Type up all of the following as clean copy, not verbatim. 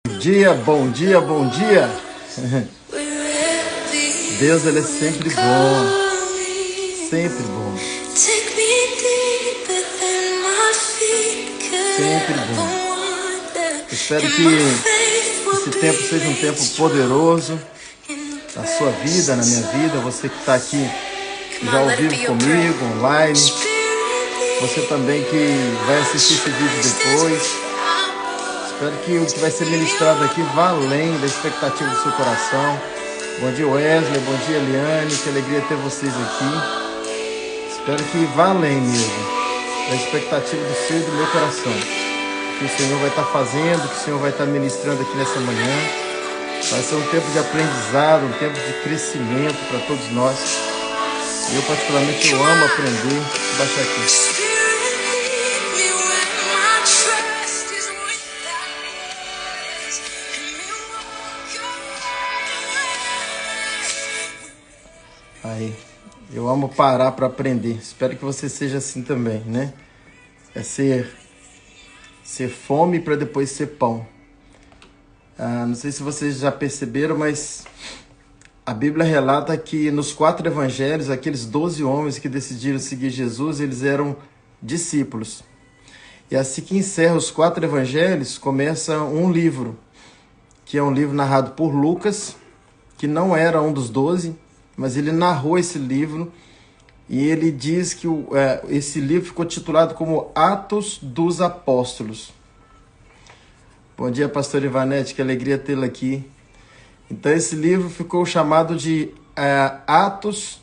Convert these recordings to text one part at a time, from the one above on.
Bom dia, bom dia, bom dia. Deus, Ele é sempre bom, sempre bom, sempre bom. Espero que esse tempo seja um tempo poderoso na sua vida, na minha vida. Você que está aqui já ao vivo comigo, online. Você também que vai assistir esse vídeo depois. Espero que o que vai ser ministrado aqui vá além da expectativa do seu coração. Bom dia, Wesley. Bom dia, Eliane. Que alegria ter vocês aqui. Espero que vá além mesmo da expectativa do seu e do meu coração. Que o Senhor vai estar fazendo, que o Senhor vai estar ministrando aqui nessa manhã. Vai ser um tempo de aprendizado, um tempo de crescimento para todos nós. Eu, particularmente, eu amo aprender. Vou baixar aqui. Aí, eu amo parar para aprender. Espero que você seja assim também, né? É ser fome para depois ser pão. Não sei se vocês já perceberam, mas a Bíblia relata que nos 4 evangelhos, aqueles 12 homens que decidiram seguir Jesus, eles eram discípulos. E assim que encerra os 4 evangelhos, começa um livro, que é um livro narrado por Lucas, que não era um dos 12, mas ele narrou esse livro e ele diz que esse livro ficou titulado como Atos dos Apóstolos. Bom dia, pastor Ivanete, que alegria tê-la aqui. Então esse livro ficou chamado de Atos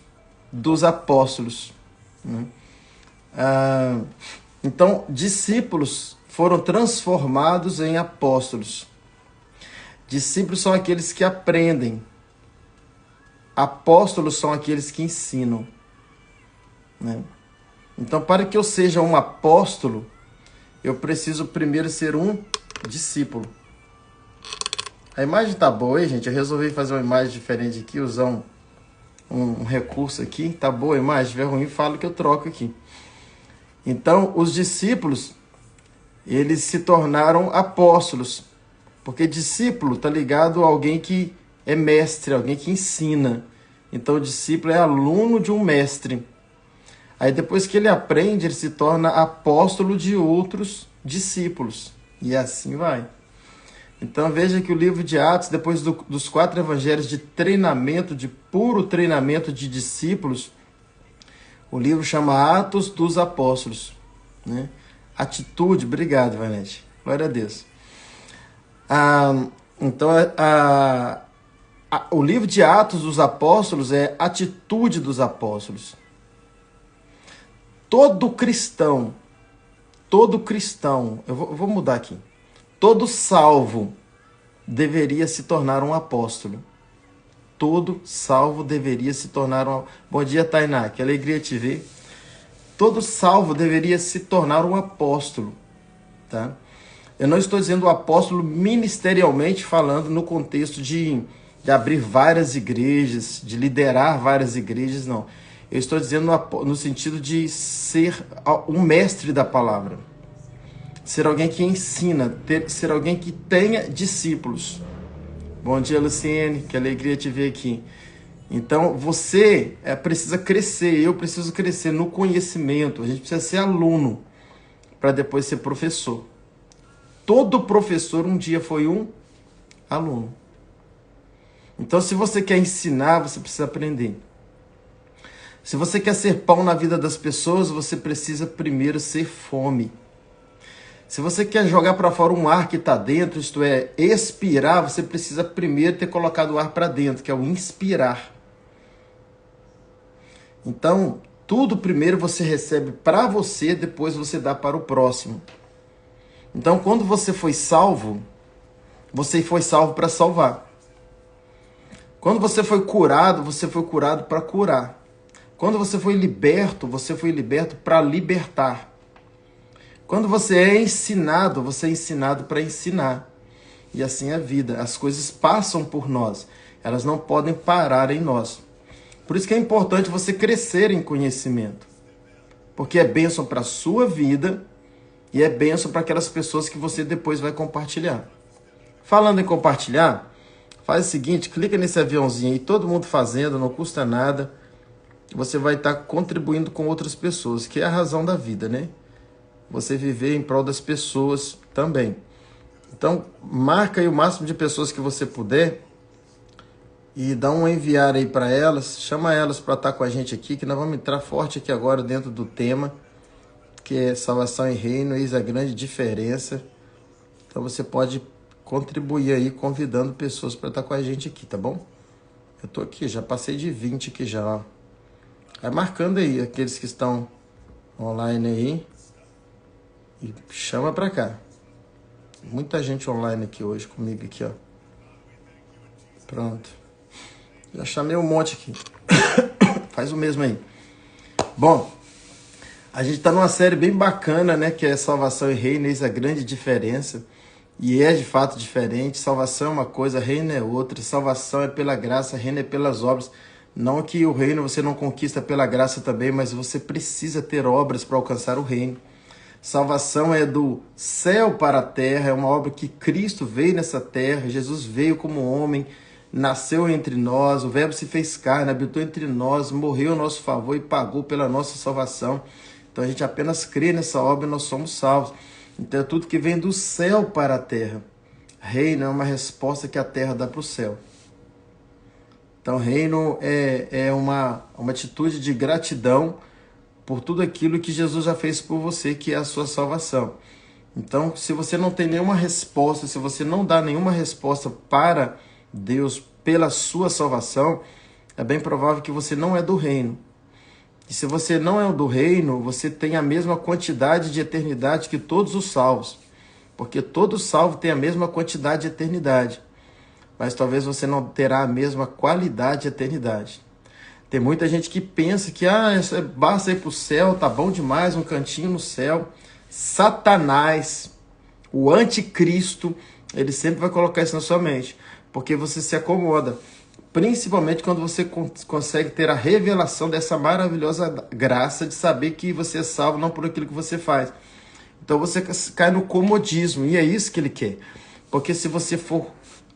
dos Apóstolos. Então, discípulos foram transformados em apóstolos. Discípulos são aqueles que aprendem. Apóstolos são aqueles que ensinam, né? Então, para que eu seja um apóstolo, eu preciso primeiro ser um discípulo. A imagem tá boa, hein, gente? Eu resolvi fazer uma imagem diferente aqui, usar um recurso aqui. Tá boa a imagem? Se estiver ruim, falo que eu troco aqui. Então, os discípulos, eles se tornaram apóstolos, porque discípulo tá ligado a alguém que é mestre, alguém que ensina. Então o discípulo é aluno de um mestre. Aí depois que ele aprende, ele se torna apóstolo de outros discípulos. E assim vai. Então veja que o livro de Atos, depois dos 4 evangelhos de treinamento, de puro treinamento de discípulos, o livro chama Atos dos Apóstolos, né? Atitude, obrigado, Vanete. Glória a Deus. Então o livro de Atos dos Apóstolos é atitude dos apóstolos. Todo cristão, eu vou mudar aqui. Todo salvo deveria se tornar um apóstolo. Todo salvo deveria se tornar um... Bom dia, Tainá, que alegria te ver. Todo salvo deveria se tornar um apóstolo, tá? Eu não estou dizendo apóstolo ministerialmente falando no contexto de abrir várias igrejas, de liderar várias igrejas, não. Eu estou dizendo no sentido de ser um mestre da palavra. Ser alguém que ensina, ser alguém que tenha discípulos. Bom dia, Luciene, que alegria te ver aqui. Então, você precisa crescer, eu preciso crescer no conhecimento, a gente precisa ser aluno para depois ser professor. Todo professor um dia foi um aluno. Então, se você quer ensinar, você precisa aprender. Se você quer ser pão na vida das pessoas, você precisa primeiro ser fome. Se você quer jogar para fora um ar que está dentro, isto é, expirar, você precisa primeiro ter colocado o ar para dentro, que é o inspirar. Então, tudo primeiro você recebe para você, depois você dá para o próximo. Então, quando você foi salvo para salvar. Quando você foi curado para curar. Quando você foi liberto para libertar. Quando você é ensinado para ensinar. E assim é a vida. As coisas passam por nós. Elas não podem parar em nós. Por isso que é importante você crescer em conhecimento. Porque é bênção para a sua vida e é bênção para aquelas pessoas que você depois vai compartilhar. Falando em compartilhar, faz o seguinte, clica nesse aviãozinho aí, todo mundo fazendo, não custa nada. Você vai estar contribuindo com outras pessoas, que é a razão da vida, né? Você viver em prol das pessoas também. Então, marca aí o máximo de pessoas que você puder e dá um enviar aí para elas, chama elas para estar com a gente aqui, que nós vamos entrar forte aqui agora dentro do tema, que é salvação e reino, eis a grande diferença. Então você pode contribuir aí convidando pessoas para estar com a gente aqui, tá bom? Eu tô aqui, já passei de 20 aqui já, ó. Vai marcando aí aqueles que estão online aí e chama para cá. Muita gente online aqui hoje comigo aqui, ó. Pronto. Já chamei um monte aqui. Faz o mesmo aí. Bom, a gente tá numa série bem bacana, né? Que é Salvação e Reino, eis a grande diferença. E é de fato diferente. Salvação é uma coisa, reino é outra. Salvação é pela graça, reino é pelas obras. Não que o reino você não conquista pela graça também, mas você precisa ter obras para alcançar o reino. Salvação é do céu para a terra, é uma obra que Cristo veio nessa terra, Jesus veio como homem, nasceu entre nós, o verbo se fez carne, habitou entre nós, morreu a nosso favor e pagou pela nossa salvação. Então a gente apenas crê nessa obra e nós somos salvos. Então é tudo que vem do céu para a terra. Reino é uma resposta que a terra dá para o céu. Então reino é uma atitude de gratidão por tudo aquilo que Jesus já fez por você, que é a sua salvação. Então, se você não tem nenhuma resposta, se você não dá nenhuma resposta para Deus pela sua salvação, é bem provável que você não é do reino. E se você não é do reino, você tem a mesma quantidade de eternidade que todos os salvos. Porque todo salvo tem a mesma quantidade de eternidade. Mas talvez você não terá a mesma qualidade de eternidade. Tem muita gente que pensa que basta ir para o céu, tá bom demais, um cantinho no céu. Satanás, o anticristo, ele sempre vai colocar isso na sua mente, porque você se acomoda, principalmente quando você consegue ter a revelação dessa maravilhosa graça de saber que você é salvo não por aquilo que você faz. Então você cai no comodismo, e é isso que ele quer. Porque se você for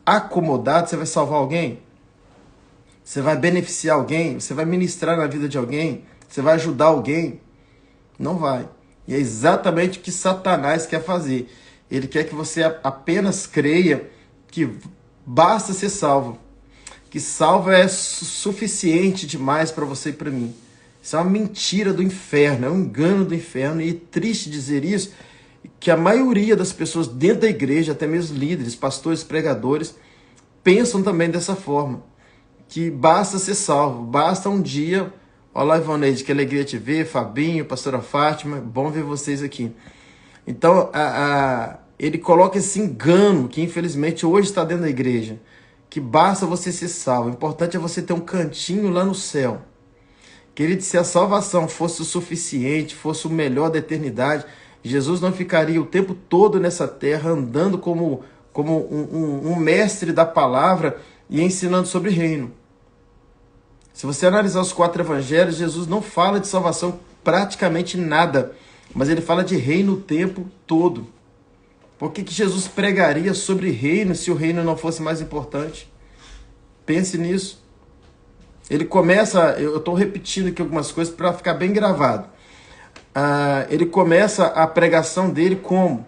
acomodado, você vai salvar alguém? Você vai beneficiar alguém? Você vai ministrar na vida de alguém? Você vai ajudar alguém? Não vai. E é exatamente o que Satanás quer fazer. Ele quer que você apenas creia que basta ser salvo. Que salvo é suficiente demais para você e para mim. Isso é uma mentira do inferno, é um engano do inferno. E é triste dizer isso, que a maioria das pessoas dentro da igreja, até mesmo líderes, pastores, pregadores, pensam também dessa forma. Que basta ser salvo, basta um dia. Olá, Ivoneide, que alegria te ver, Fabinho, pastora Fátima, bom ver vocês aqui. Então, ele coloca esse engano, que infelizmente hoje está dentro da igreja, que basta você ser salvo, o importante é você ter um cantinho lá no céu. Querido, se a salvação fosse o suficiente, fosse o melhor da eternidade, Jesus não ficaria o tempo todo nessa terra, andando como um mestre da palavra e ensinando sobre reino. Se você analisar os 4 evangelhos, Jesus não fala de salvação praticamente nada, mas ele fala de reino o tempo todo. Por que Jesus pregaria sobre reino se o reino não fosse mais importante? Pense nisso. Ele começa, eu estou repetindo aqui algumas coisas para ficar bem gravado. Ele começa a pregação dele como?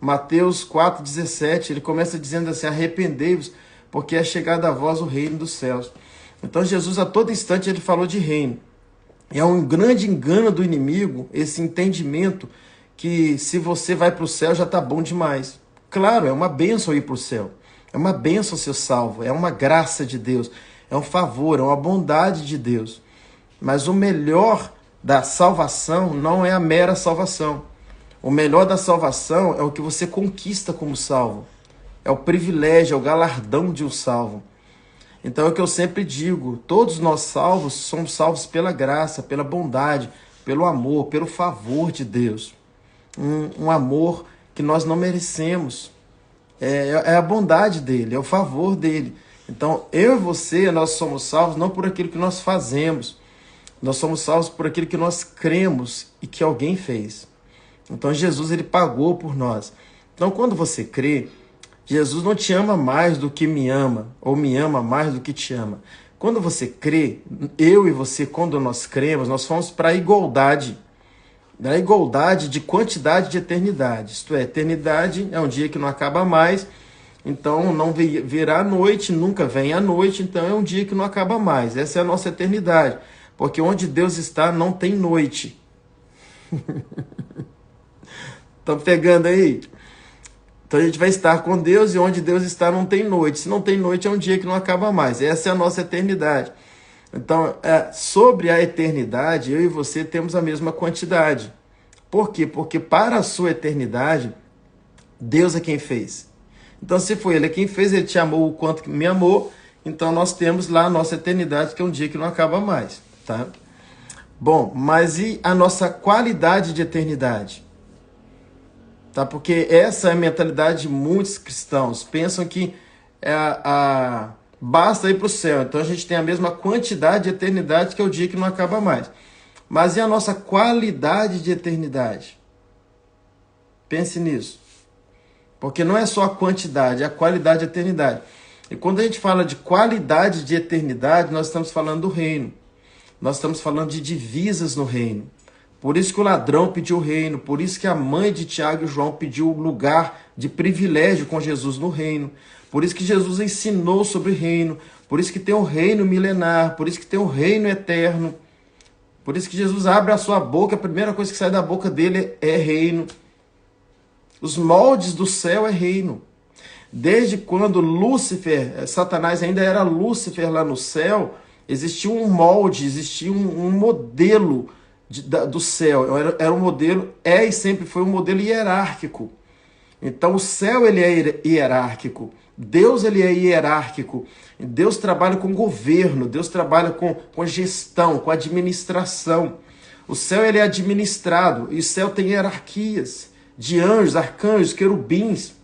Mateus 4,17, ele começa dizendo assim, arrependei-vos, porque é chegado a vós o reino dos céus. Então Jesus a todo instante ele falou de reino. É um grande engano do inimigo esse entendimento que se você vai para o céu já está bom demais. Claro, é uma bênção ir para o céu. É uma bênção ser salvo, é uma graça de Deus, é um favor, é uma bondade de Deus. Mas o melhor da salvação não é a mera salvação. O melhor da salvação é o que você conquista como salvo. É o privilégio, é o galardão de um salvo. Então é o que eu sempre digo, todos nós salvos somos salvos pela graça, pela bondade, pelo amor, pelo favor de Deus. Um amor que nós não merecemos. É a bondade dele, é o favor dele. Então eu e você, nós somos salvos não por aquilo que nós fazemos. Nós somos salvos por aquilo que nós cremos e que alguém fez. Então Jesus ele pagou por nós. Então quando você crê, Jesus não te ama mais do que me ama, ou me ama mais do que te ama. Quando você crê, eu e você, quando nós cremos, nós fomos para a igualdade de quantidade de eternidade. Isto é, eternidade é um dia que não acaba mais, então não virá a noite, nunca vem a noite, então é um dia que não acaba mais. Essa é a nossa eternidade, porque onde Deus está não tem noite. Estão pegando aí? Então a gente vai estar com Deus e onde Deus está não tem noite. Se não tem noite é um dia que não acaba mais. Essa é a nossa eternidade. Então, sobre a eternidade, eu e você temos a mesma quantidade. Por quê? Porque para a sua eternidade, Deus é quem fez. Então, se foi Ele quem fez, Ele te amou o quanto que me amou, então nós temos lá a nossa eternidade, que é um dia que não acaba mais. Tá? Bom, mas e a nossa qualidade de eternidade? Tá? Porque essa é a mentalidade de muitos cristãos. Pensam que basta ir para o céu. Então a gente tem a mesma quantidade de eternidade, que é o dia que não acaba mais. Mas e a nossa qualidade de eternidade? Pense nisso. Porque não é só a quantidade, é a qualidade de eternidade. E quando a gente fala de qualidade de eternidade, nós estamos falando do reino. Nós estamos falando de divisas no reino. Por isso que o ladrão pediu o reino, por isso que a mãe de Tiago e João pediu lugar de privilégio com Jesus no reino, por isso que Jesus ensinou sobre o reino, por isso que tem o reino milenar, por isso que tem o reino eterno, por isso que Jesus abre a sua boca, a primeira coisa que sai da boca dele é reino. Os moldes do céu é reino. Desde quando Lúcifer, Satanás ainda era Lúcifer lá no céu, existia um molde, existia um modelo do céu. Era um modelo, e sempre foi um modelo hierárquico. Então o céu ele é hierárquico, Deus ele é hierárquico, Deus trabalha com governo, Deus trabalha com gestão, com administração. O céu ele é administrado, e o céu tem hierarquias de anjos, arcanjos, querubins.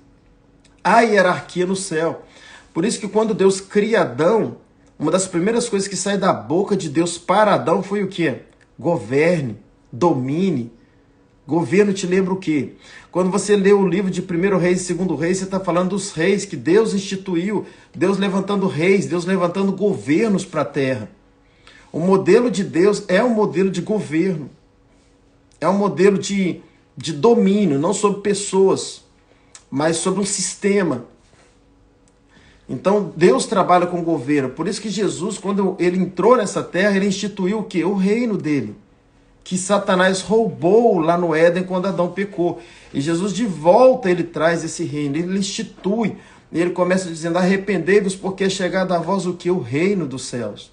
Há hierarquia no céu. Por isso que quando Deus cria Adão, uma das primeiras coisas que sai da boca de Deus para Adão foi o quê? Governe, domine. Governo te lembra o quê? Quando você lê o livro de 1 Reis e 2 Reis, você está falando dos reis que Deus instituiu, Deus levantando reis, Deus levantando governos para a terra. O modelo de Deus é um modelo de governo, é um modelo de domínio, não sobre pessoas, mas sobre um sistema. Então Deus trabalha com governo, por isso que Jesus, quando ele entrou nessa terra, ele instituiu o quê? O reino dele, que Satanás roubou lá no Éden quando Adão pecou. E Jesus de volta ele traz esse reino, ele institui, e ele começa dizendo, arrependei-vos porque é chegado a vós o quê? O reino dos céus.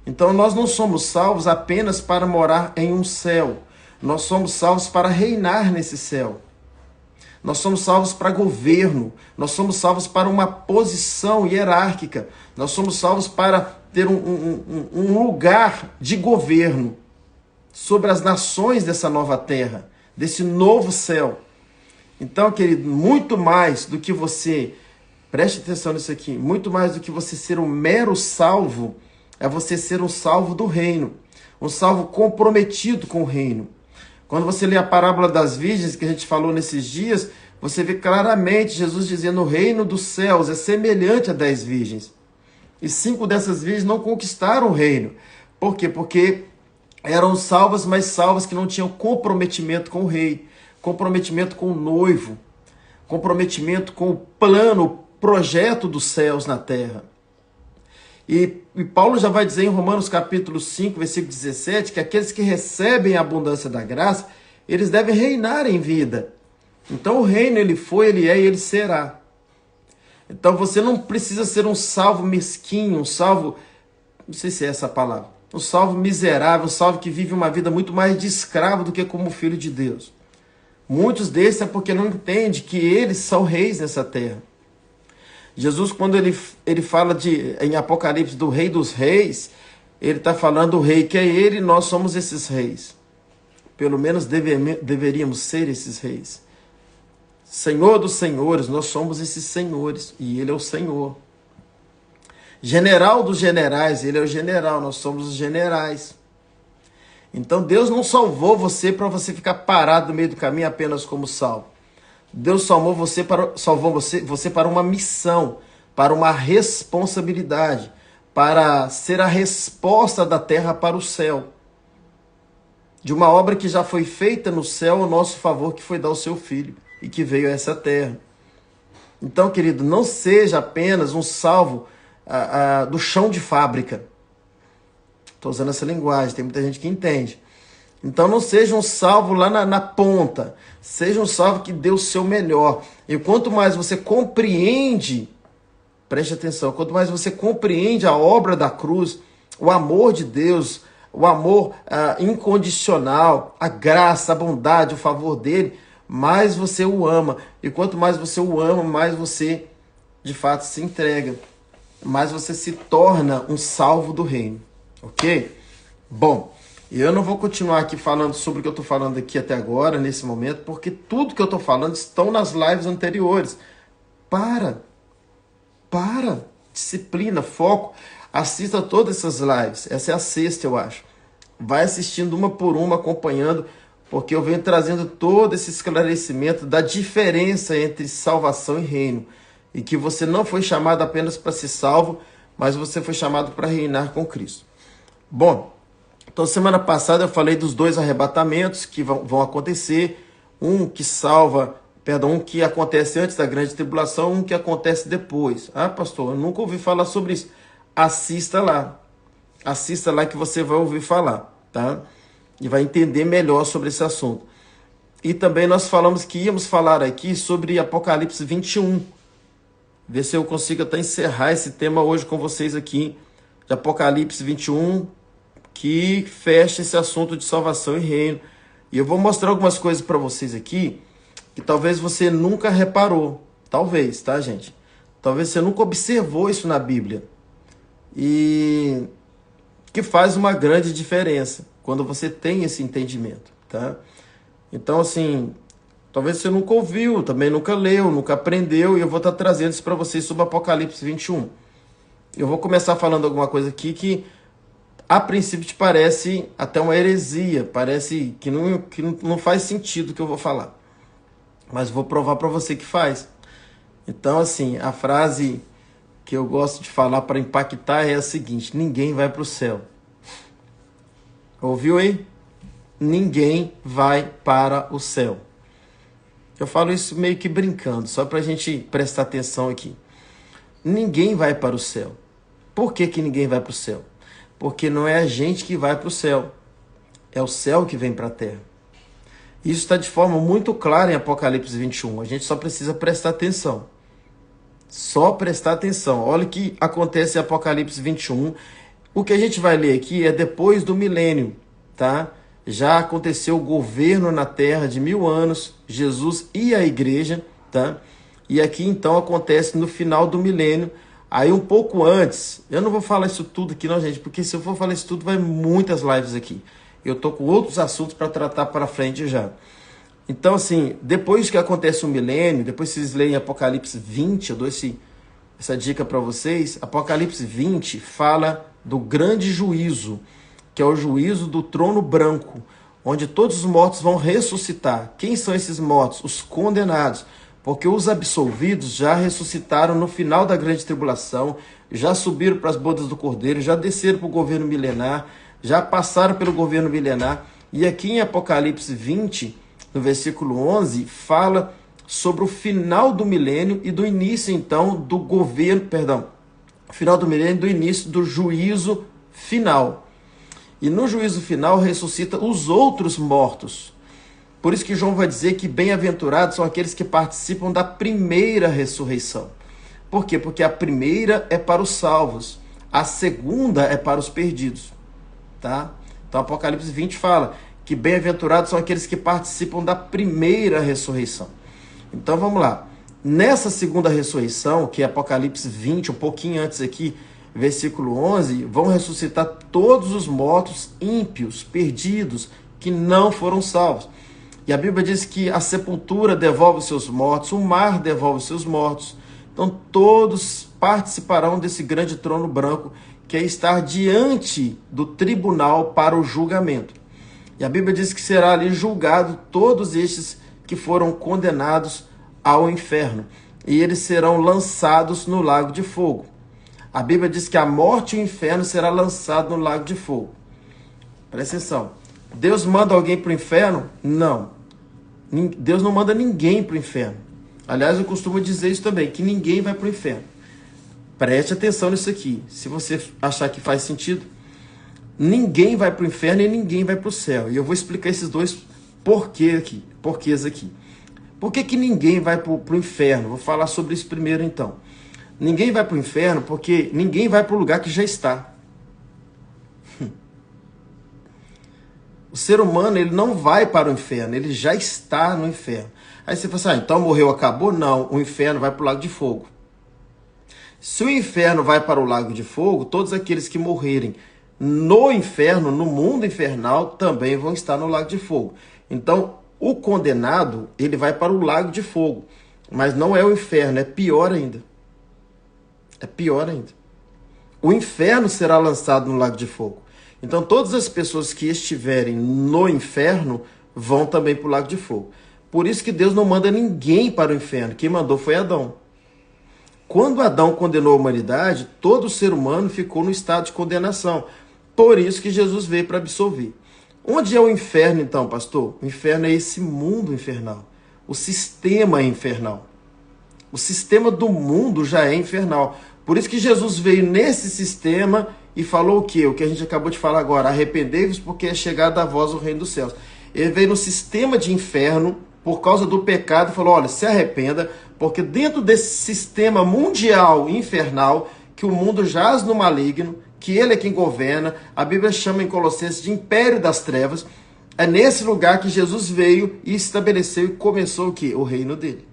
Então nós não somos salvos apenas para morar em um céu, nós somos salvos para reinar nesse céu. Nós somos salvos para governo, nós somos salvos para uma posição hierárquica, nós somos salvos para ter um lugar de governo sobre as nações dessa nova terra, desse novo céu. Então, querido, muito mais do que você, preste atenção nisso aqui, muito mais do que você ser um mero salvo, é você ser um salvo do reino, um salvo comprometido com o reino. Quando você lê a parábola das virgens, que a gente falou nesses dias, você vê claramente Jesus dizendo, o reino dos céus é semelhante a 10 virgens. E 5 dessas virgens não conquistaram o reino. Por quê? Porque eram salvas, mas salvas que não tinham comprometimento com o rei, comprometimento com o noivo, comprometimento com o plano, o projeto dos céus na terra. E Paulo já vai dizer em Romanos capítulo 5, versículo 17, que aqueles que recebem a abundância da graça, eles devem reinar em vida. Então o reino ele foi, ele é e ele será. Então você não precisa ser um salvo mesquinho, um salvo, não sei se é essa a palavra, um salvo miserável, um salvo que vive uma vida muito mais de escravo do que como filho de Deus. Muitos desses é porque não entendem que eles são reis nessa terra. Jesus, quando ele fala em Apocalipse do rei dos reis, ele está falando do rei que é ele e nós somos esses reis. Pelo menos deveríamos ser esses reis. Senhor dos senhores, nós somos esses senhores e ele é o Senhor. General dos generais, ele é o general, nós somos os generais. Então Deus não salvou você para você ficar parado no meio do caminho apenas como salvo. Deus salvou você para uma missão, para uma responsabilidade, para ser a resposta da terra para o céu. De uma obra que já foi feita no céu, ao nosso favor, que foi dar o seu filho e que veio a essa terra. Então, querido, não seja apenas um salvo do chão de fábrica. Estou usando essa linguagem, tem muita gente que entende. Então não seja um salvo lá na ponta, seja um salvo que dê o seu melhor. E quanto mais você compreende, preste atenção, quanto mais você compreende a obra da cruz, o amor de Deus, o amor incondicional, a graça, a bondade, o favor dele, mais você o ama. E quanto mais você o ama, mais você de fato se entrega, mais você se torna um salvo do reino. Ok? Bom, eu não vou continuar aqui falando sobre o que eu estou falando aqui até agora, nesse momento, porque tudo que eu estou falando estão nas lives anteriores. Para. Disciplina, foco. Assista todas essas lives. Essa é a sexta, eu acho. Vai assistindo uma por uma, acompanhando, porque eu venho trazendo todo esse esclarecimento da diferença entre salvação e reino. E que você não foi chamado apenas para ser salvo, mas você foi chamado para reinar com Cristo. Bom, então semana passada eu falei dos 2 arrebatamentos que vão acontecer. Um que acontece antes da grande tribulação, um que acontece depois. Ah, pastor, eu nunca ouvi falar sobre isso. Assista lá que você vai ouvir falar, tá? E vai entender melhor sobre esse assunto. E também nós falamos que íamos falar aqui sobre Apocalipse 21. Ver se eu consigo até encerrar esse tema hoje com vocês aqui, de Apocalipse 21, que fecha esse assunto de salvação e reino. E eu vou mostrar algumas coisas para vocês aqui, que talvez você nunca reparou. Talvez, tá, gente? Talvez você nunca observou isso na Bíblia. E que faz uma grande diferença quando você tem esse entendimento, tá? Então, assim, talvez você nunca ouviu, também nunca leu, nunca aprendeu, e eu vou estar trazendo isso para vocês sobre Apocalipse 21. Eu vou começar falando alguma coisa aqui que, a princípio, te parece até uma heresia, parece que não faz sentido o que eu vou falar. Mas vou provar para você que faz. Então, assim, a frase que eu gosto de falar para impactar é a seguinte: ninguém vai para o céu. Ouviu aí? Ninguém vai para o céu. Eu falo isso meio que brincando, só para a gente prestar atenção aqui. Ninguém vai para o céu. Por que ninguém vai para o céu? Porque não é a gente que vai para o céu. É o céu que vem para a terra. Isso está de forma muito clara em Apocalipse 21. A gente só precisa prestar atenção. Só prestar atenção. Olha o que acontece em Apocalipse 21. O que a gente vai ler aqui é depois do milênio, tá? Já aconteceu o governo na terra de 1000 anos, Jesus e a igreja, tá? E aqui então acontece no final do milênio, aí um pouco antes. Eu não vou falar isso tudo aqui não, gente, porque se eu for falar isso tudo vai muitas lives aqui. Eu tô com outros assuntos para tratar para frente já. Então, assim, depois que acontece o milênio, depois vocês leem Apocalipse 20, eu dou essa dica para vocês. Apocalipse 20 fala do grande juízo, que é o juízo do trono branco, onde todos os mortos vão ressuscitar. Quem são esses mortos? Os condenados, porque os absolvidos já ressuscitaram no final da grande tribulação, já subiram para as bodas do Cordeiro, já desceram para o governo milenar, já passaram pelo governo milenar. E aqui em Apocalipse 20, no versículo 11, fala sobre o final do milênio e do início, então, do governo, final do milênio e do início do juízo final. E no juízo final ressuscita os outros mortos. Por isso que João vai dizer que bem-aventurados são aqueles que participam da primeira ressurreição. Por quê? Porque a primeira é para os salvos, a segunda é para os perdidos. Tá? Então Apocalipse 20 fala que bem-aventurados são aqueles que participam da primeira ressurreição. Então vamos lá. Nessa segunda ressurreição, que é Apocalipse 20, um pouquinho antes aqui, versículo 11, vão ressuscitar todos os mortos ímpios, perdidos, que não foram salvos. E a Bíblia diz que a sepultura devolve os seus mortos, o mar devolve os seus mortos. Então todos participarão desse grande trono branco, que é estar diante do tribunal para o julgamento. E a Bíblia diz que será ali julgado todos estes que foram condenados ao inferno, e eles serão lançados no lago de fogo. A Bíblia diz que a morte e o inferno será lançado no lago de fogo. Presta atenção. Deus manda alguém para o inferno? Não. Deus não manda ninguém para o inferno. Aliás, eu costumo dizer isso também, que ninguém vai para o inferno. Preste atenção nisso aqui. Se você achar que faz sentido, ninguém vai para o inferno e ninguém vai para o céu. E eu vou explicar esses dois porquês aqui. Por que ninguém vai para o inferno? Vou falar sobre isso primeiro então. Ninguém vai para o inferno porque ninguém vai para o lugar que já está. O ser humano, ele não vai para o inferno, ele já está no inferno. Aí você fala assim, então morreu, acabou? Não, o inferno vai para o lago de fogo. Se o inferno vai para o lago de fogo, todos aqueles que morrerem no inferno, no mundo infernal, também vão estar no lago de fogo. Então, o condenado, ele vai para o lago de fogo. Mas não é o inferno, é pior ainda. É pior ainda. O inferno será lançado no lago de fogo. Então, todas as pessoas que estiverem no inferno vão também para o lago de fogo. Por isso que Deus não manda ninguém para o inferno. Quem mandou foi Adão. Quando Adão condenou a humanidade, todo ser humano ficou no estado de condenação. Por isso que Jesus veio para absolver. Onde é o inferno, então, pastor? O inferno é esse mundo infernal. O sistema é infernal. O sistema do mundo já é infernal. Por isso que Jesus veio nesse sistema e falou o quê? O que a gente acabou de falar agora. Arrependei-vos porque é chegado a vós o reino dos céus. Ele veio no sistema de inferno por causa do pecado e falou, olha, se arrependa, porque dentro desse sistema mundial infernal, que o mundo jaz no maligno, que ele é quem governa, a Bíblia chama em Colossenses de império das trevas, é nesse lugar que Jesus veio e estabeleceu e começou o quê? O reino dele.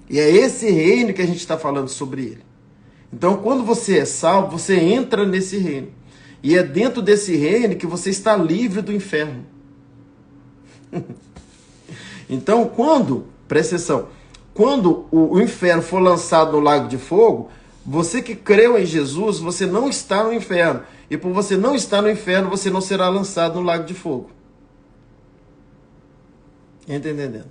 E é esse reino que a gente está falando sobre ele. Então, quando você é salvo, você entra nesse reino. E é dentro desse reino que você está livre do inferno. Então, presta atenção, quando o inferno for lançado no lago de fogo, você que creu em Jesus, você não está no inferno. E por você não estar no inferno, você não será lançado no lago de fogo. Está entendendo?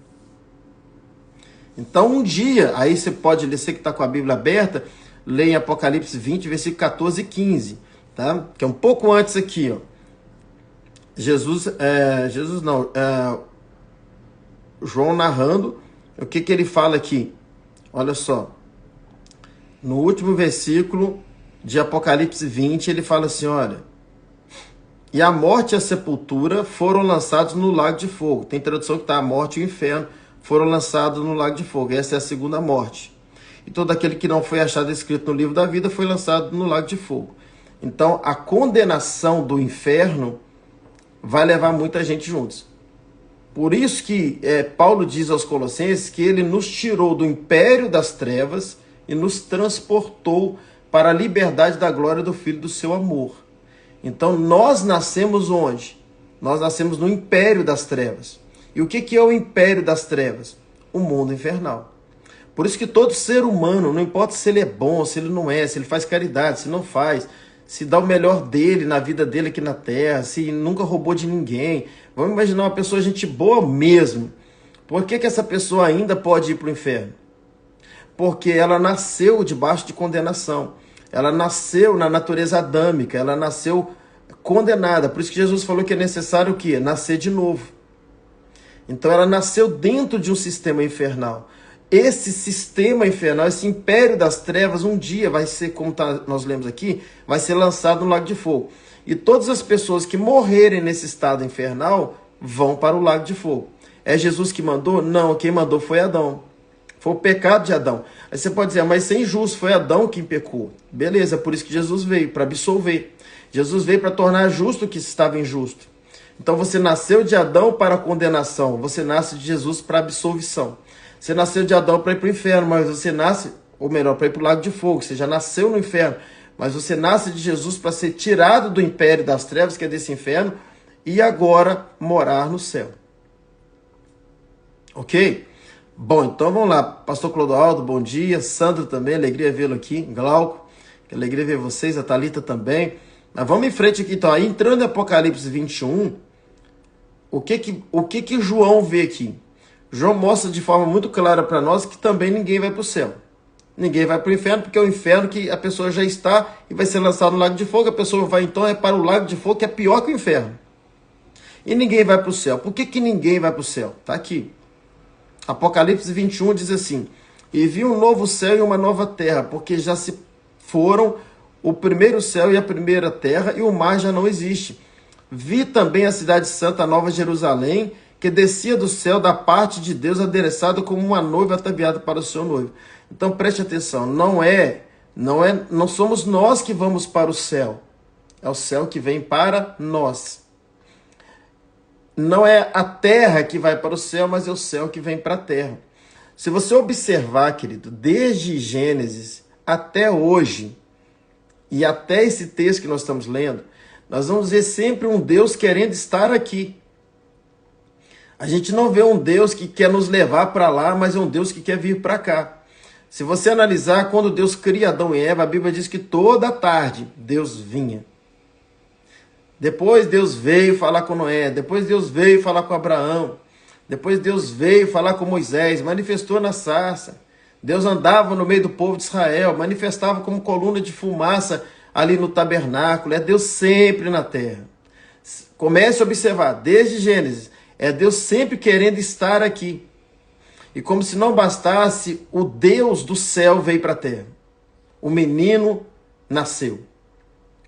Então, um dia, aí você pode ler, você que está com a Bíblia aberta, lê em Apocalipse 20, versículo 14 e 15, tá? Que é um pouco antes aqui, ó. João narrando, o que ele fala aqui? Olha só. No último versículo de Apocalipse 20, ele fala assim, olha, e a morte e a sepultura foram lançados no lago de fogo. Tem tradução que está a morte e o inferno foram lançados no lago de fogo. Essa é a segunda morte. E todo aquele que não foi achado escrito no livro da vida foi lançado no lago de fogo. Então, a condenação do inferno vai levar muita gente juntos. Por isso que Paulo diz aos Colossenses que ele nos tirou do império das trevas e nos transportou para a liberdade da glória do Filho do seu amor. Então, nós nascemos onde? Nós nascemos no império das trevas. E o que é o império das trevas? O mundo infernal. Por isso que todo ser humano, não importa se ele é bom, se ele não é, se ele faz caridade, se não faz, se dá o melhor dele na vida dele aqui na terra, se nunca roubou de ninguém. Vamos imaginar uma pessoa gente boa mesmo. Por que essa pessoa ainda pode ir para o inferno? Porque ela nasceu debaixo de condenação. Ela nasceu na natureza adâmica, ela nasceu condenada. Por isso que Jesus falou que é necessário o quê? Nascer de novo. Então ela nasceu dentro de um sistema infernal. Esse sistema infernal, esse império das trevas, um dia vai ser, como nós lemos aqui, vai ser lançado no lago de fogo. E todas as pessoas que morrerem nesse estado infernal vão para o lago de fogo. É Jesus que mandou? Não, quem mandou foi Adão. Foi o pecado de Adão. Aí você pode dizer, mas isso é injusto, foi Adão quem pecou. Beleza, por isso que Jesus veio, para absolver. Jesus veio para tornar justo o que estava injusto. Então você nasceu de Adão para a condenação, você nasce de Jesus para a absolvição. Você nasceu de Adão para ir para o inferno, mas você nasce, ou melhor, para ir para o lago de fogo. Você já nasceu no inferno, mas você nasce de Jesus para ser tirado do império das trevas, que é desse inferno, e agora morar no céu. Ok? Bom, então vamos lá. Pastor Clodoaldo, bom dia. Sandro também, alegria vê-lo aqui. Glauco, que alegria ver vocês. A Thalita também. Mas vamos em frente aqui, então. Aí, entrando em Apocalipse 21, o que João vê aqui? João mostra de forma muito clara para nós que também ninguém vai para o céu. Ninguém vai para o inferno, porque é o inferno que a pessoa já está e vai ser lançada no lago de fogo. A pessoa vai então para o lago de fogo, que é pior que o inferno. E ninguém vai para o céu. Por que ninguém vai para o céu? Está aqui. Apocalipse 21 diz assim: e vi um novo céu e uma nova terra, porque já se foram o primeiro céu e a primeira terra, e o mar já não existe. Vi também a cidade santa, a Nova Jerusalém, que descia do céu da parte de Deus, adereçada como uma noiva ataviada para o seu noivo. Então preste atenção, não somos nós que vamos para o céu. É o céu que vem para nós. Não é a terra que vai para o céu, mas é o céu que vem para a terra. Se você observar, querido, desde Gênesis até hoje, e até esse texto que nós estamos lendo, nós vamos ver sempre um Deus querendo estar aqui. A gente não vê um Deus que quer nos levar para lá, mas é um Deus que quer vir para cá. Se você analisar, quando Deus cria Adão e Eva, a Bíblia diz que toda tarde Deus vinha. Depois Deus veio falar com Noé, depois Deus veio falar com Abraão, depois Deus veio falar com Moisés, manifestou na sarça. Deus andava no meio do povo de Israel, manifestava como coluna de fumaça ali no tabernáculo. É Deus sempre na terra. Comece a observar, desde Gênesis, é Deus sempre querendo estar aqui. E como se não bastasse, o Deus do céu veio para a terra. O menino nasceu.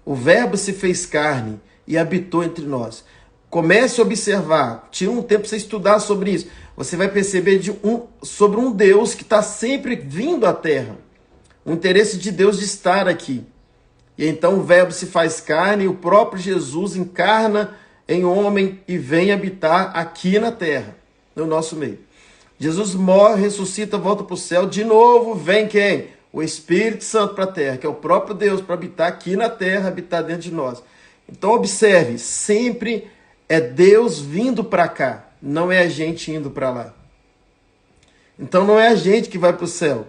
O Verbo se fez carne e habitou entre nós. Comece a observar, tira um tempo para você estudar sobre isso. Você vai perceber sobre um Deus que está sempre vindo à terra. O interesse de Deus de estar aqui. E então o Verbo se faz carne e o próprio Jesus encarna em homem e vem habitar aqui na terra, no nosso meio. Jesus morre, ressuscita, volta para o céu. De novo vem quem? O Espírito Santo para a terra, que é o próprio Deus, para habitar aqui na terra, habitar dentro de nós. Então observe, sempre é Deus vindo para cá, não é a gente indo para lá. Então não é a gente que vai para o céu.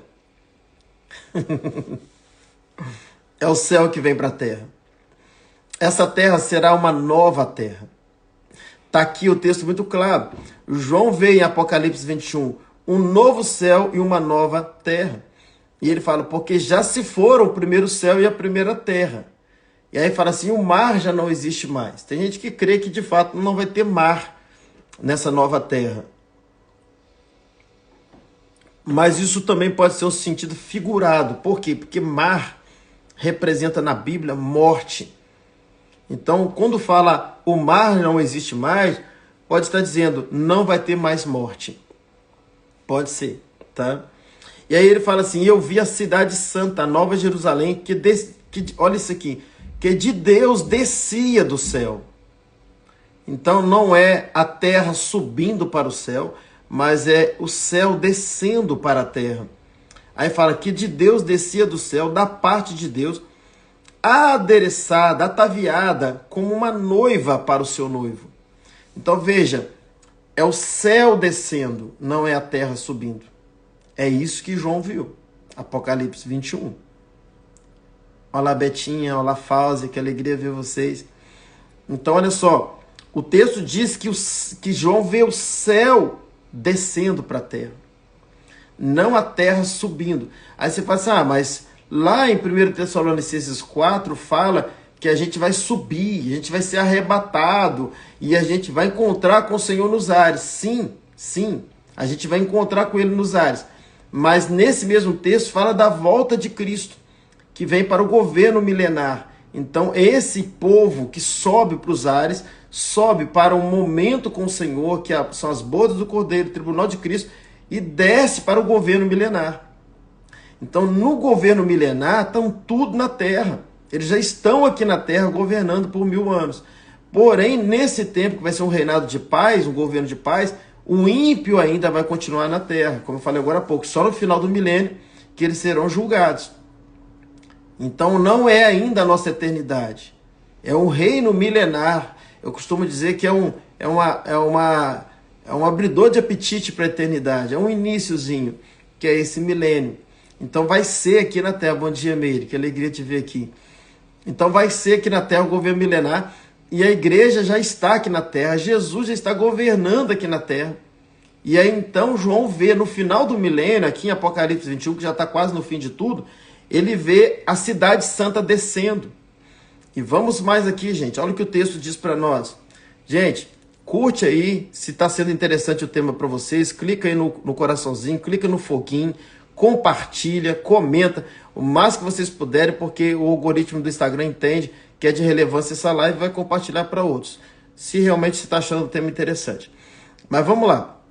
É o céu que vem para a terra. Essa terra será uma nova terra. Está aqui o texto muito claro. João vê em Apocalipse 21 um novo céu e uma nova terra. E ele fala, porque já se foram o primeiro céu e a primeira terra. E aí fala assim, o mar já não existe mais. Tem gente que crê que de fato não vai ter mar nessa nova terra. Mas isso também pode ser um sentido figurado. Por quê? Porque mar representa na Bíblia morte. Então, quando fala o mar não existe mais, pode estar dizendo não vai ter mais morte. Pode ser, tá? E aí ele fala assim, eu vi a cidade santa, a Nova Jerusalém, olha isso aqui, que de Deus descia do céu. Então não é a terra subindo para o céu, mas é o céu descendo para a terra. Aí fala que de Deus descia do céu, da parte de Deus, adereçada, ataviada, como uma noiva para o seu noivo. Então veja, é o céu descendo, não é a terra subindo. É isso que João viu. Apocalipse 21. Olá, Betinha, olá, Fauzi, que alegria ver vocês. Então, olha só, o texto diz que João vê o céu descendo para a terra, não a terra subindo. Aí você fala assim, mas lá em 1 Tessalonicenses 4 fala que a gente vai subir, a gente vai ser arrebatado e a gente vai encontrar com o Senhor nos ares. Sim, sim, a gente vai encontrar com Ele nos ares. Mas nesse mesmo texto fala da volta de Cristo, que vem para o governo milenar. Então esse povo que sobe para os ares, sobe para um momento com o Senhor, que são as bodas do Cordeiro, o tribunal de Cristo, e desce para o governo milenar. Então no governo milenar estão tudo na terra. Eles já estão aqui na terra governando por 1000 anos. Porém, nesse tempo que vai ser um reinado de paz, um governo de paz, o ímpio ainda vai continuar na terra, como eu falei agora há pouco, só no final do milênio que eles serão julgados. Então não é ainda a nossa eternidade, é um reino milenar. Eu costumo dizer que é um abridor de apetite para a eternidade, é um iniciozinho, que é esse milênio. Então vai ser aqui na terra, bom dia Meire, que alegria te ver aqui. Então vai ser aqui na terra o governo milenar, e a igreja já está aqui na terra, Jesus já está governando aqui na terra. E aí então João vê no final do milênio, aqui em Apocalipse 21, que já está quase no fim de tudo, ele vê a cidade santa descendo. E vamos mais aqui, gente. Olha o que o texto diz para nós. Gente, curte aí, se está sendo interessante o tema para vocês, clica aí no coraçãozinho, clica no foguinho, compartilha, comenta, o mais que vocês puderem, porque o algoritmo do Instagram entende que é de relevância essa live e vai compartilhar para outros, se realmente você está achando o tema interessante. Mas vamos lá.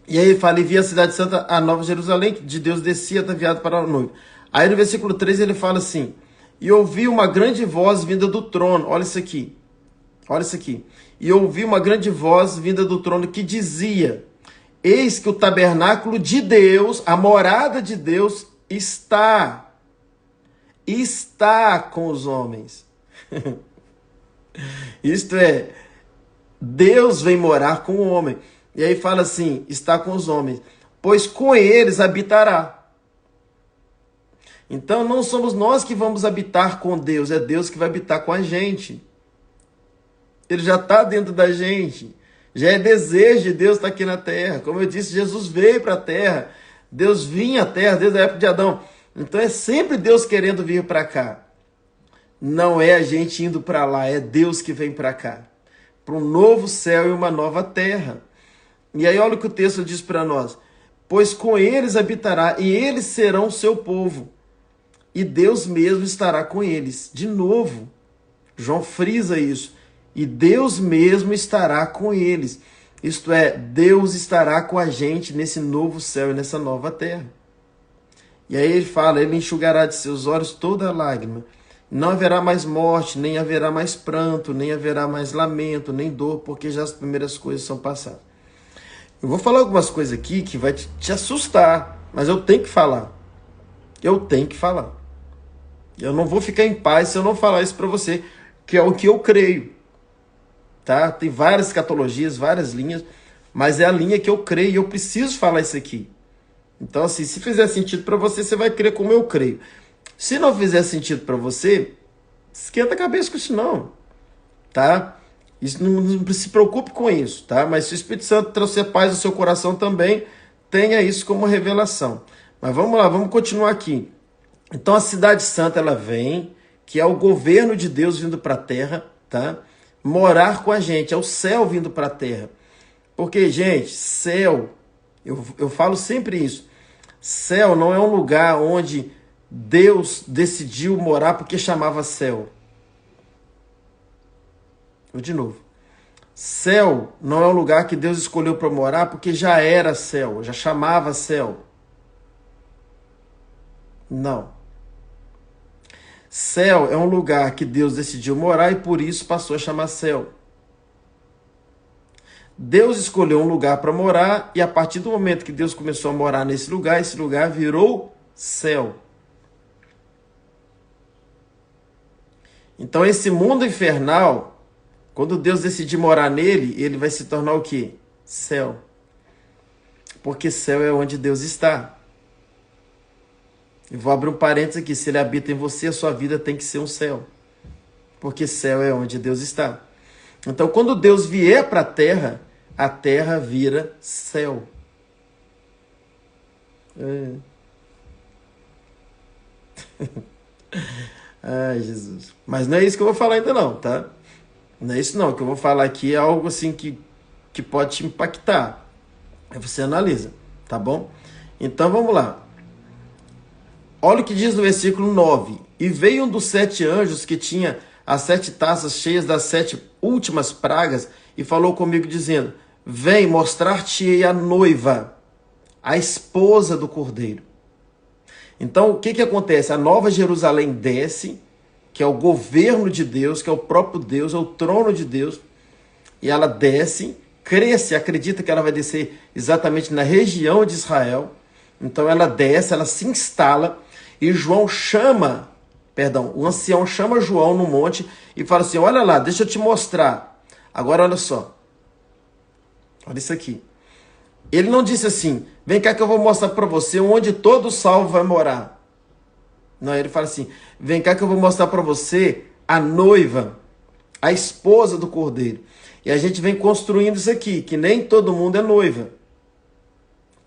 E aí ele fala, e vi a cidade santa, a Nova Jerusalém, que de Deus descia, ataviado para a noiva. Aí no versículo 3 ele fala assim, e ouvi uma grande voz vinda do trono, olha isso aqui, e ouvi uma grande voz vinda do trono que dizia, eis que o tabernáculo de Deus, a morada de Deus, está com os homens. Isto é, Deus vem morar com o homem. E aí fala assim, está com os homens, pois com eles habitará. Então não somos nós que vamos habitar com Deus, é Deus que vai habitar com a gente. Ele já está dentro da gente. Já é desejo de Deus estar aqui na terra. Como eu disse, Jesus veio para a terra. Deus vinha à terra desde a época de Adão. Então é sempre Deus querendo vir para cá. Não é a gente indo para lá, é Deus que vem para cá. Para um novo céu e uma nova terra. E aí olha o que o texto diz para nós. Pois com eles habitará e eles serão seu povo. E Deus mesmo estará com eles. De novo, João frisa isso. E Deus mesmo estará com eles. Isto é, Deus estará com a gente nesse novo céu e nessa nova terra. E aí ele fala, ele enxugará de seus olhos toda lágrima. Não haverá mais morte, nem haverá mais pranto, nem haverá mais lamento, nem dor, porque já as primeiras coisas são passadas. Eu vou falar algumas coisas aqui que vai te assustar, mas eu tenho que falar. Eu tenho que falar. Eu não vou ficar em paz se eu não falar isso para você, que é o que eu creio. Tá? Tem várias escatologias, várias linhas, mas é a linha que eu creio e eu preciso falar isso aqui. Então, assim, se fizer sentido para você, você vai crer como eu creio. Se não fizer sentido para você, esquenta a cabeça com isso não, tá? Isso não se preocupe com isso, tá? Mas se o Espírito Santo trouxer paz no seu coração também, tenha isso como revelação. Mas vamos lá, vamos continuar aqui. Então a cidade santa, ela vem, que é o governo de Deus vindo para a terra, tá? Morar com a gente, é o céu vindo para a terra. Porque, gente, céu, eu falo sempre isso, céu não é um lugar onde Deus decidiu morar porque chamava céu. Vou de novo. Céu não é um lugar que Deus escolheu para morar porque já era céu, já chamava céu. Não. Céu é um lugar que Deus decidiu morar e por isso passou a chamar céu. Deus escolheu um lugar para morar e a partir do momento que Deus começou a morar nesse lugar, esse lugar virou céu. Então esse mundo infernal, quando Deus decidir morar nele, ele vai se tornar o quê? Céu. Porque céu é onde Deus está. E vou abrir um parênteses aqui, se ele habita em você, a sua vida tem que ser um céu. Porque céu é onde Deus está. Então quando Deus vier para a terra vira céu. Ai, Jesus. Mas não é isso que eu vou falar ainda não, tá? Não é isso não. O que eu vou falar aqui é algo assim que pode te impactar. Aí você analisa, tá bom? Então vamos lá. Olha o que diz no versículo 9. E veio um dos 7 anjos que tinha as 7 taças cheias das 7 últimas pragas e falou comigo dizendo, vem mostrar-te-ei a noiva, a esposa do Cordeiro. Então o que acontece? A Nova Jerusalém desce, que é o governo de Deus, que é o próprio Deus, é o trono de Deus, e ela desce, cresce, acredita que ela vai descer exatamente na região de Israel. Então ela desce, ela se instala, e o ancião chama João no monte e fala assim, olha lá, deixa eu te mostrar. Agora olha só, olha isso aqui. Ele não disse assim, vem cá que eu vou mostrar para você onde todo salvo vai morar. Não, ele fala assim, vem cá que eu vou mostrar para você a noiva, a esposa do Cordeiro. E a gente vem construindo isso aqui, que nem todo mundo é noiva.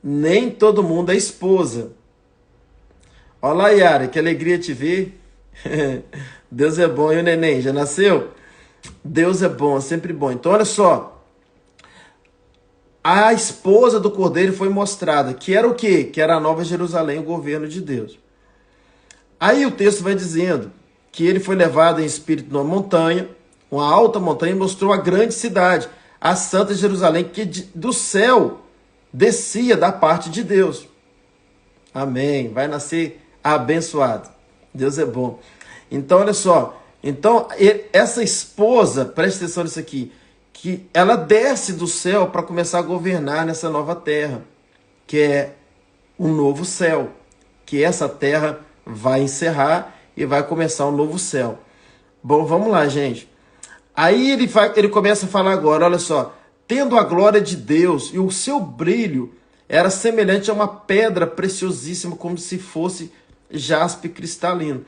Nem todo mundo é esposa. Olá, Yara, que alegria te ver. Deus é bom. E o neném, já nasceu? Deus é bom, é sempre bom. Então, olha só. A esposa do Cordeiro foi mostrada, que era o quê? Que era a Nova Jerusalém, o governo de Deus. Aí o texto vai dizendo que ele foi levado em espírito numa montanha, uma alta montanha, e mostrou a grande cidade, a Santa Jerusalém, que do céu descia da parte de Deus. Amém. Vai nascer abençoado. Deus é bom. Então, olha só. Então, essa esposa, preste atenção nisso aqui, que ela desce do céu para começar a governar nessa nova terra, que é um novo céu, que essa terra vai encerrar e vai começar um novo céu. Bom, vamos lá, gente. Aí ele começa a falar agora, olha só. Tendo a glória de Deus e o seu brilho era semelhante a uma pedra preciosíssima, como se fosse jaspe cristalino.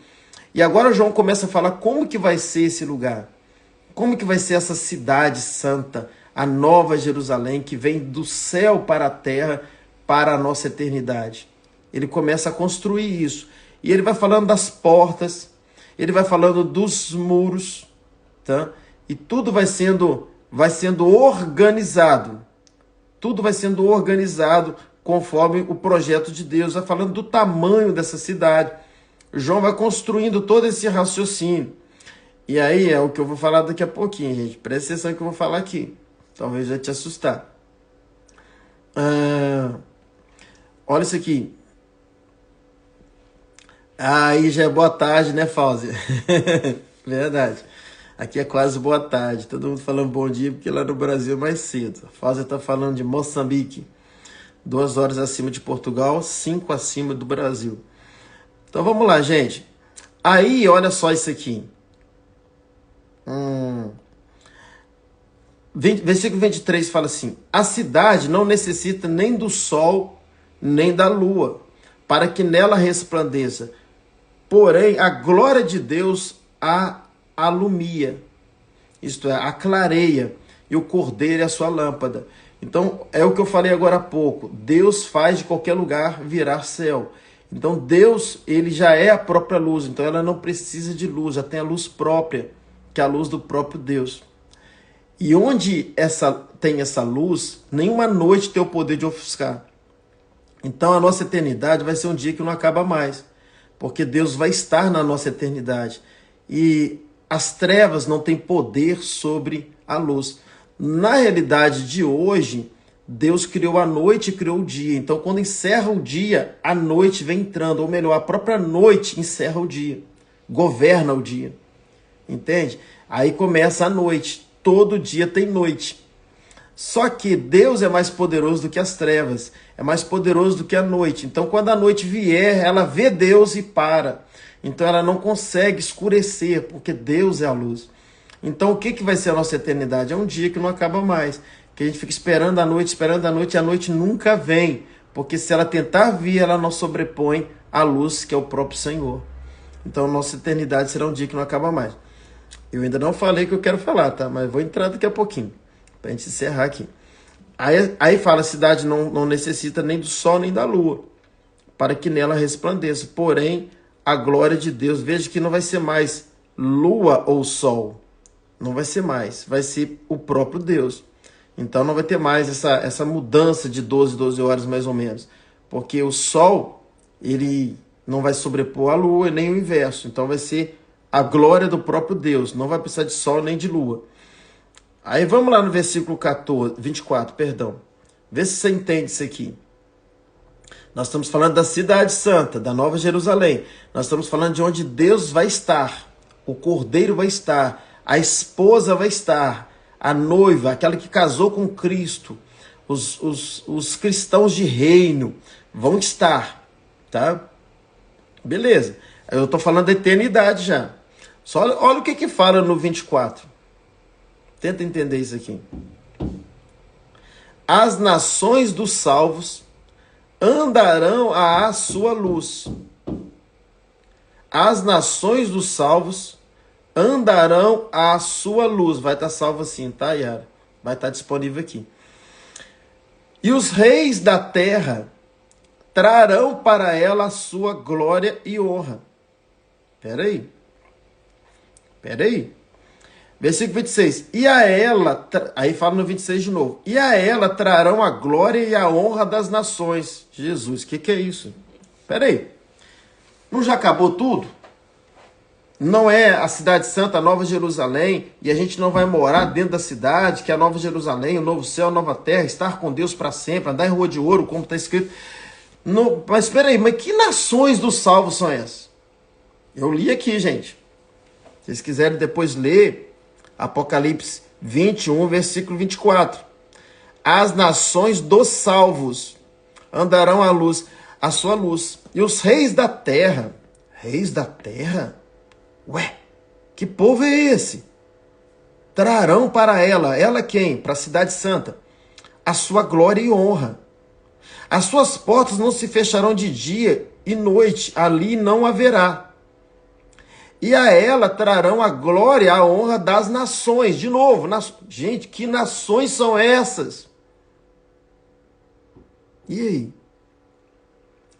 E agora João começa a falar como que vai ser esse lugar. Como que vai ser essa cidade santa, a nova Jerusalém, que vem do céu para a terra, para a nossa eternidade. Ele começa a construir isso. E ele vai falando das portas, ele vai falando dos muros, tá? E tudo vai sendo organizado. Tudo vai sendo organizado conforme o projeto de Deus. Vai falando do tamanho dessa cidade. João vai construindo todo esse raciocínio. E aí é o que eu vou falar daqui a pouquinho, gente. Presta atenção que eu vou falar aqui. Talvez já te assustar. Olha isso aqui. Aí já é boa tarde, né, Fauzi? Verdade. Aqui é quase boa tarde. Todo mundo falando bom dia, porque lá no Brasil é mais cedo. A Fauzi está falando de Moçambique. 2 horas acima de Portugal, 5 acima do Brasil. Então vamos lá, gente. Aí, olha só isso aqui. Versículo 23 fala assim: a cidade não necessita nem do sol, nem da lua, para que nela resplandeça. Porém, a glória de Deus a alumia, isto é, a clareia, e o cordeiro é a sua lâmpada. Então, é o que eu falei agora há pouco. Deus faz de qualquer lugar virar céu. Então, Deus, ele já é a própria luz. Então, ela não precisa de luz, já tem a luz própria, que é a luz do próprio Deus. E onde tem essa luz, nenhuma noite tem o poder de ofuscar. Então, a nossa eternidade vai ser um dia que não acaba mais, porque Deus vai estar na nossa eternidade. E as trevas não têm poder sobre a luz. Na realidade de hoje, Deus criou a noite e criou o dia. Então, quando encerra o dia, a noite vem entrando. Ou melhor, a própria noite encerra o dia. Governa o dia. Entende? Aí começa a noite. Todo dia tem noite. Só que Deus é mais poderoso do que as trevas. É mais poderoso do que a noite. Então, quando a noite vier, ela vê Deus e para. Então, ela não consegue escurecer, porque Deus é a luz. Então, o que vai ser a nossa eternidade? É um dia que não acaba mais. Que a gente fica esperando a noite, e a noite nunca vem. Porque se ela tentar vir, ela não sobrepõe a luz, que é o próprio Senhor. Então, nossa eternidade será um dia que não acaba mais. Eu ainda não falei o que eu quero falar, tá? Mas vou entrar daqui a pouquinho, pra gente encerrar aqui. Aí fala, a cidade não necessita nem do sol nem da lua, para que nela resplandeça. Porém, a glória de Deus, veja que não vai ser mais lua ou sol. Não vai ser mais, vai ser o próprio Deus. Então não vai ter mais essa mudança de 12 horas mais ou menos. Porque o sol, ele não vai sobrepor a lua nem o inverso. Então vai ser a glória do próprio Deus. Não vai precisar de sol nem de lua. Aí vamos lá no versículo 24, perdão. Vê se você entende isso aqui. Nós estamos falando da cidade santa, da Nova Jerusalém. Nós estamos falando de onde Deus vai estar. O Cordeiro vai estar. A esposa vai estar. A noiva, aquela que casou com Cristo. Os cristãos de reino vão estar. Tá? Beleza. Eu estou falando da eternidade já. Só olha o que fala no 24. Tenta entender isso aqui. As nações dos salvos andarão à sua luz. As nações dos salvos andarão à sua luz. Vai estar salvo assim, tá, Yara? Vai estar disponível aqui. E os reis da terra trarão para ela a sua glória e honra. Peraí. Versículo 26. E a ela, aí fala no 26 de novo. E a ela trarão a glória e a honra das nações. Jesus, o que é isso? Peraí. Não já acabou tudo? Não é a cidade santa, a Nova Jerusalém, e a gente não vai morar dentro da cidade, que é a Nova Jerusalém, o novo céu, a nova terra, estar com Deus para sempre, andar em rua de ouro, como está escrito. Mas espera aí, mas que nações dos salvos são essas? Eu li aqui, gente. Se vocês quiserem depois ler, Apocalipse 21, versículo 24. As nações dos salvos andarão à luz, a sua luz, e os reis da terra. Reis da terra? Ué, que povo é esse? Trarão para ela quem? Para a cidade santa, a sua glória e honra. As suas portas não se fecharão de dia e noite, ali não haverá. E a ela trarão a glória e a honra das nações. De novo, gente, que nações são essas? E aí?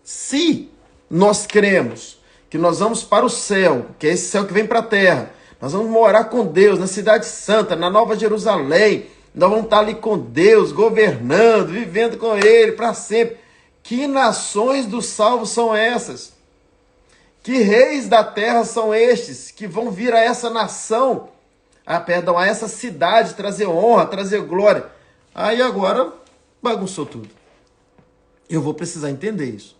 Se nós cremos que nós vamos para o céu, que é esse céu que vem para a terra, nós vamos morar com Deus na cidade santa, na Nova Jerusalém, nós vamos estar ali com Deus, governando, vivendo com Ele para sempre. Que nações dos salvos são essas? Que reis da terra são estes que vão vir a essa nação, a essa cidade, trazer honra, trazer glória? Aí agora bagunçou tudo. Eu vou precisar entender isso.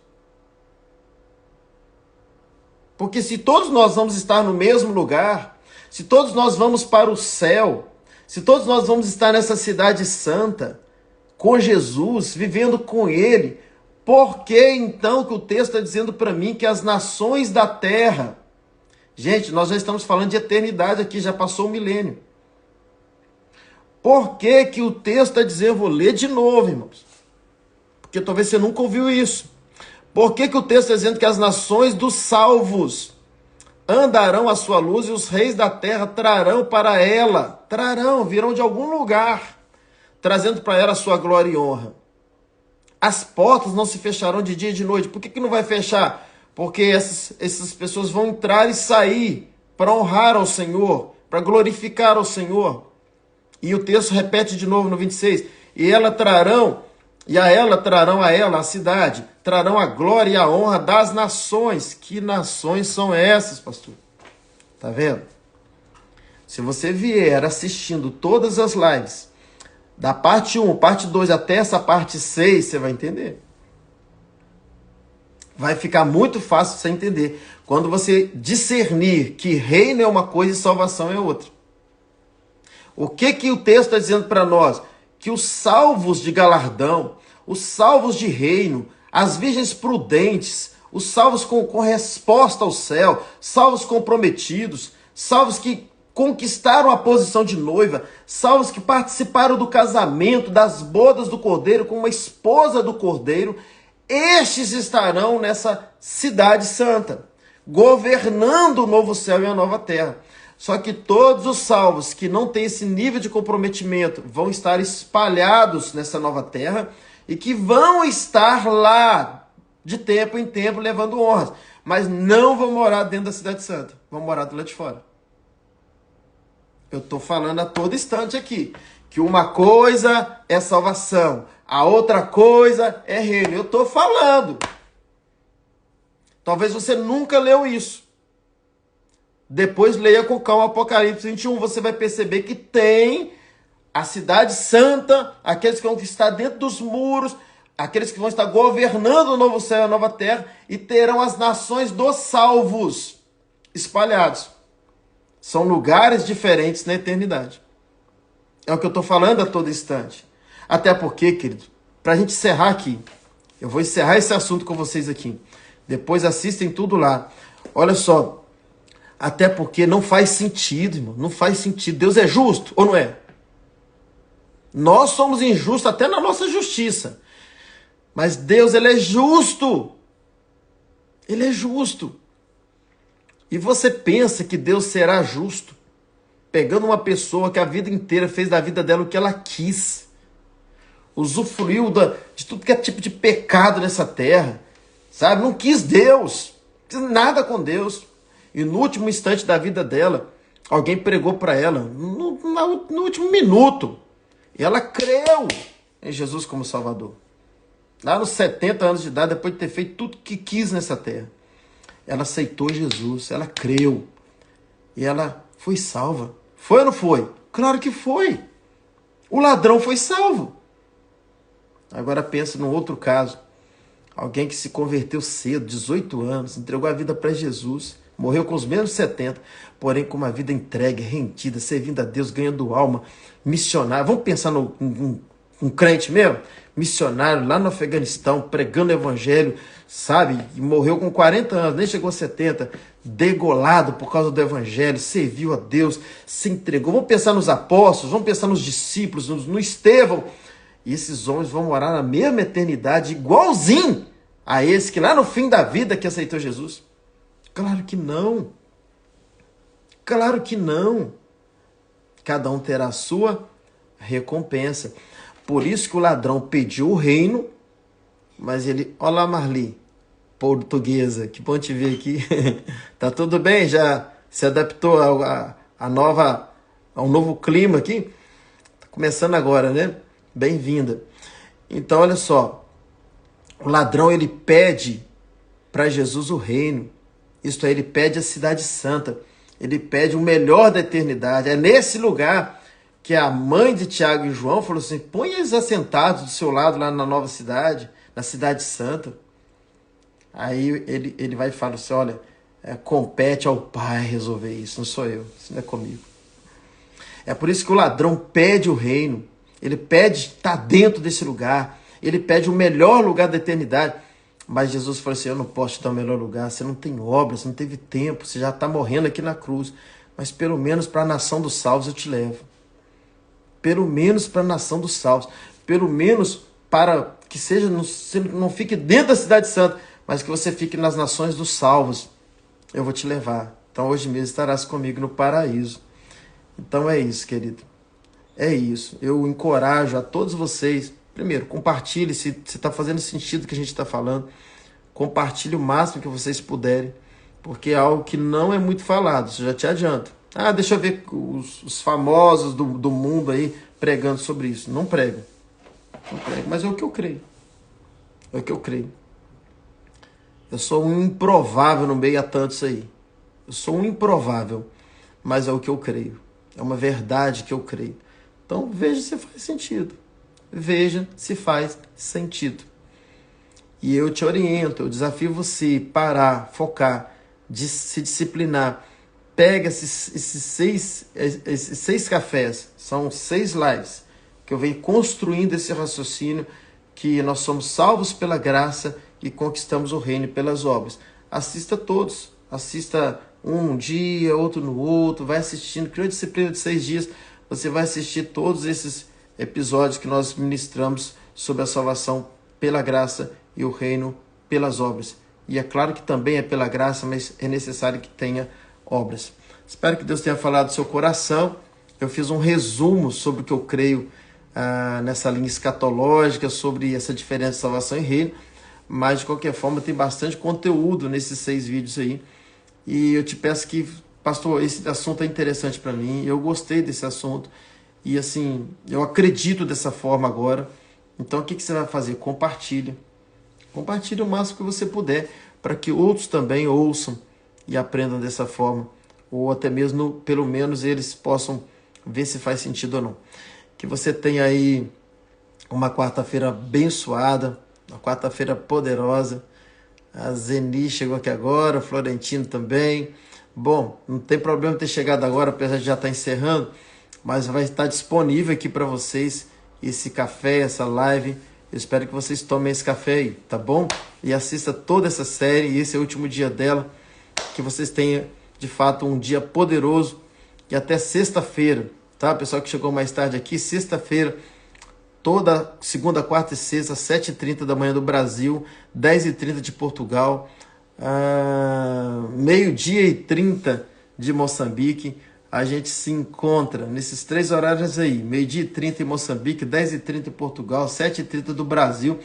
Porque se todos nós vamos estar no mesmo lugar, se todos nós vamos para o céu, se todos nós vamos estar nessa cidade santa, com Jesus, vivendo com Ele, por que então que o texto está dizendo para mim que as nações da terra... Gente, nós já estamos falando de eternidade aqui, já passou um milênio. Por que que o texto está dizendo, eu vou ler de novo, irmãos, porque talvez você nunca ouviu isso. Por que que o texto está dizendo que as nações dos salvos andarão à sua luz e os reis da terra trarão para ela, virão de algum lugar, trazendo para ela a sua glória e honra? As portas não se fecharão de dia e de noite. Por que que não vai fechar? Porque essas pessoas vão entrar e sair para honrar ao Senhor, para glorificar ao Senhor. E o texto repete de novo no 26. E a ela trarão a cidade, trarão a glória e a honra das nações. Que nações são essas, pastor? Tá vendo? Se você vier assistindo todas as lives, da parte 1, parte 2 até essa parte 6, você vai entender. Vai ficar muito fácil você entender. Quando você discernir que reino é uma coisa e salvação é outra. O que que o texto está dizendo para nós? Que os salvos de galardão, os salvos de reino, as virgens prudentes, os salvos com resposta ao céu, salvos comprometidos, salvos que conquistaram a posição de noiva, salvos que participaram do casamento, das bodas do Cordeiro com uma esposa do Cordeiro, estes estarão nessa cidade santa, governando o novo céu e a nova terra. Só que todos os salvos que não têm esse nível de comprometimento vão estar espalhados nessa nova terra e que vão estar lá de tempo em tempo levando honras, mas não vão morar dentro da cidade santa, vão morar do lado de fora. Eu estou falando a todo instante aqui que uma coisa é salvação, a outra coisa é reino. Eu estou falando. Talvez você nunca leu isso. Depois leia com calma Apocalipse 21, você vai perceber que tem a cidade santa, aqueles que vão estar dentro dos muros, aqueles que vão estar governando o novo céu e a nova terra, e terão as nações dos salvos espalhados. São lugares diferentes na eternidade. É o que eu estou falando a todo instante. Até porque, querido, para a gente encerrar aqui, eu vou encerrar esse assunto com vocês aqui. Depois assistem tudo lá. Olha só. Até porque não faz sentido, irmão. Não faz sentido. Deus é justo ou não é? Nós somos injustos até na nossa justiça. Mas Deus, Ele é justo. Ele é justo. E você pensa que Deus será justo pegando uma pessoa que a vida inteira fez da vida dela o que ela quis. usufruiu de tudo que é tipo de pecado nessa terra, sabe? Não quis Deus, não quis nada com Deus. E no último instante da vida dela, alguém pregou para ela, no último minuto, e ela creu em Jesus como Salvador. Lá nos 70 anos de idade, depois de ter feito tudo que quis nessa terra, ela aceitou Jesus, ela creu, e ela foi salva. Foi ou não foi? Claro que foi. O ladrão foi salvo. Agora pensa num outro caso. Alguém que se converteu cedo, 18 anos, entregou a vida para Jesus, morreu com os mesmos 70, porém com uma vida entregue, rendida, servindo a Deus, ganhando alma, missionário. Vamos pensar num crente mesmo? Missionário lá no Afeganistão, pregando o evangelho, sabe? E morreu com 40 anos, nem chegou a 70, degolado por causa do evangelho, serviu a Deus, se entregou. Vamos pensar nos apóstolos, vamos pensar nos discípulos, no Estevão. E esses homens vão morar na mesma eternidade, igualzinho a esse que lá no fim da vida que aceitou Jesus? Claro que não. Claro que não. Cada um terá a sua recompensa. Por isso que o ladrão pediu o reino, mas ele... Olá, Marli, portuguesa, que bom te ver aqui. Tá tudo bem? Já se adaptou ao novo clima aqui? Tá começando agora, né? Bem-vinda. Então, olha só. O ladrão, ele pede para Jesus o reino. Isto é, ele pede a cidade santa. Ele pede o melhor da eternidade. É nesse lugar que a mãe de Tiago e João falou assim, põe eles assentados do seu lado lá na nova cidade, na cidade santa. Aí ele vai e fala assim, olha, compete ao Pai resolver isso, não sou eu, isso não é comigo. É por isso que o ladrão pede o reino, ele pede estar dentro desse lugar, ele pede o melhor lugar da eternidade. Mas Jesus falou assim, eu não posso te dar o melhor lugar, você não tem obra, você não teve tempo, você já está morrendo aqui na cruz, mas pelo menos para a nação dos salvos eu te levo. Pelo menos para a nação dos salvos, pelo menos para que você não fique dentro da cidade santa, mas que você fique nas nações dos salvos, eu vou te levar. Então hoje mesmo estarás comigo no paraíso. Então é isso, querido. É isso. Eu encorajo a todos vocês, primeiro, compartilhe se está fazendo sentido o que a gente está falando. Compartilhe o máximo que vocês puderem, porque é algo que não é muito falado, isso já te adianto. Ah, deixa eu ver os famosos do mundo aí pregando sobre isso. Não prego. Não prego, mas é o que eu creio. É o que eu creio. Eu sou um improvável no meio a tantos aí. Eu sou um improvável, mas é o que eu creio. É uma verdade que eu creio. Então veja se faz sentido. Veja se faz sentido. E eu te oriento, eu desafio você parar, focar, se disciplinar. Pega esses seis cafés, são 6 lives, que eu venho construindo esse raciocínio que nós somos salvos pela graça e conquistamos o reino pelas obras. Assista todos, assista um dia, outro no outro, vai assistindo, criou a disciplina de 6 dias, você vai assistir todos esses episódios que nós ministramos sobre a salvação pela graça e o reino pelas obras. E é claro que também é pela graça, mas é necessário que tenha obras. Espero que Deus tenha falado do seu coração. Eu fiz um resumo sobre o que eu creio nessa linha escatológica, sobre essa diferença de salvação e reino, mas de qualquer forma tem bastante conteúdo nesses 6 vídeos aí. E eu te peço que, pastor, esse assunto é interessante para mim, eu gostei desse assunto, e assim, eu acredito dessa forma agora. Então o que você vai fazer? Compartilha. Compartilhe o máximo que você puder, para que outros também ouçam e aprendam dessa forma, ou até mesmo, pelo menos, eles possam ver se faz sentido ou não. Que você tenha aí uma quarta-feira abençoada, uma quarta-feira poderosa. A Zeni chegou aqui agora, o Florentino também. Bom, não tem problema ter chegado agora, apesar de já estar encerrando, mas vai estar disponível aqui para vocês esse café, essa live. Eu espero que vocês tomem esse café aí, tá bom? E assista toda essa série, e esse é o último dia dela. Que vocês tenham, de fato, um dia poderoso. E até sexta-feira, tá? Pessoal que chegou mais tarde aqui, sexta-feira, toda segunda, quarta e sexta, 7h30 da manhã do Brasil, 10h30 de Portugal, 12h30 de Moçambique, a gente se encontra nesses 3 horários aí, 12h30 em Moçambique, 10h30 em Portugal, 7h30 do Brasil.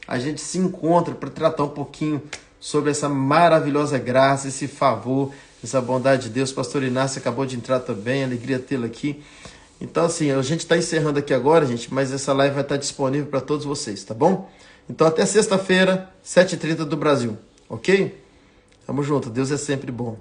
A gente se encontra para tratar um pouquinho sobre essa maravilhosa graça, esse favor, essa bondade de Deus. Pastor Inácio acabou de entrar também, alegria tê-lo aqui. Então, assim, a gente está encerrando aqui agora, gente, mas essa live vai estar disponível para todos vocês, tá bom? Então, até sexta-feira, 7h30 do Brasil, ok? Tamo junto, Deus é sempre bom.